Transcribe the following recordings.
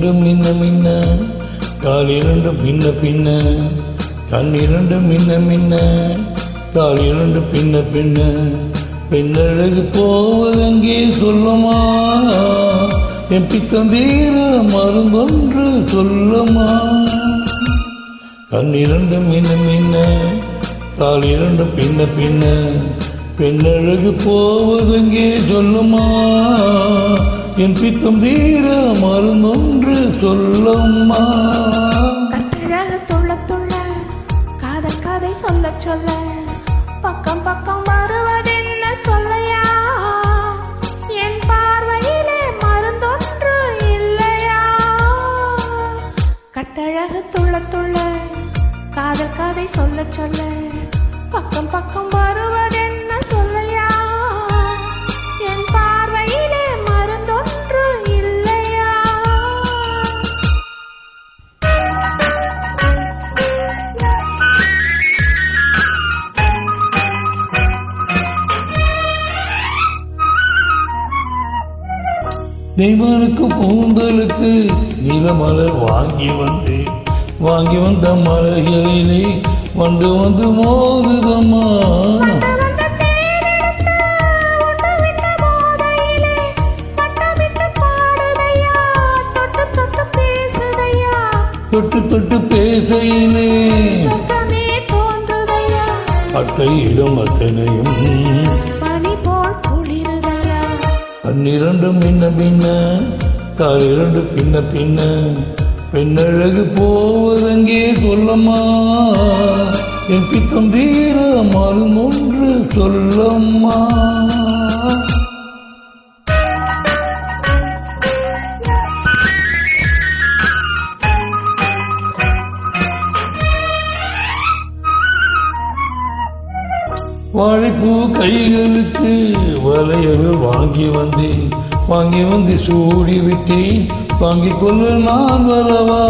இரண்டும் மின்ன மின்ன கால் இரண்டும் பின்ன பின்ன கண் இரண்டும் மின்ன மின்ன கால் இரண்டு பின்ன பின்ன பெண்ணழகு போவதெங்கே சொல்லுமா என் பித்தம் தீர மருந்தொன்று சொல்லுமா கண் இரண்டும் மின்ன மின்ன கால் இரண்டும் பின்ன பின்ன பெண்ணழகு போவதெங்கே சொல்லுமா என் பித்தம் தீர மருந்தொன்று சொல்லுமா கட்டழகு துள்ள துள்ள காதல் கதை சொல்ல சொல்ல பக்கம் பக்கம் வருவதென்ன சொல்லையா என் பார்வையிலே மருந்தொன்று இல்லையா கட்டழகு துள்ள துள்ள காதல் கதை சொல்ல சொல்ல பக்கம் பக்கம் வருவதென்ன சொல்லையா என் பார்வையிலே மருந்தொன்று இல்லையா தெய்வனுக்கு பூந்தலுக்கு நிலமலர் வாங்கி வந்த மலைகளிலே வந்து வந்து மோதுதம்மா தொட்டு தொட்டு பேசையிலே அட்டையிடும் அத்தனையும் கண்ணிரண்டும் பின்ன பின்ன கால் இரண்டு பின்ன பின்ன பெண்ணழகு போவதெங்கே சொல்லம்மா என் பித்தம் தீர மருந்தொன்று சொல்லம்மா வாழைப்பூ கைகளுக்கு வளையல் வாங்கி வந்து சூடி விட்டேன் வாங்கிக் கொள்ள நான் வரவா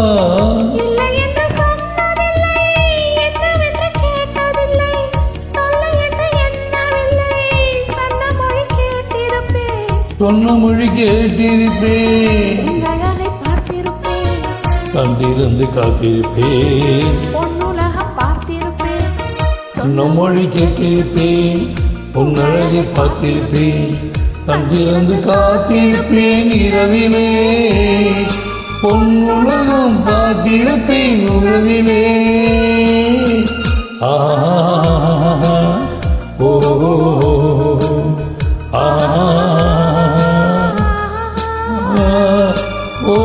சொன்ன மொழி கேட்டிருப்பேன் கண்டிருந்து காத்திருப்பேன் சொன்ன மொழி கேட்டிருப்பேன் உன்னழகை பார்த்திருப்பேன் கண்டிருந்து காத்திருப்பேன் இரவிலே பொன்னுலகம் பார்த்திருப்பேன் உறவிலே ஓ ஓ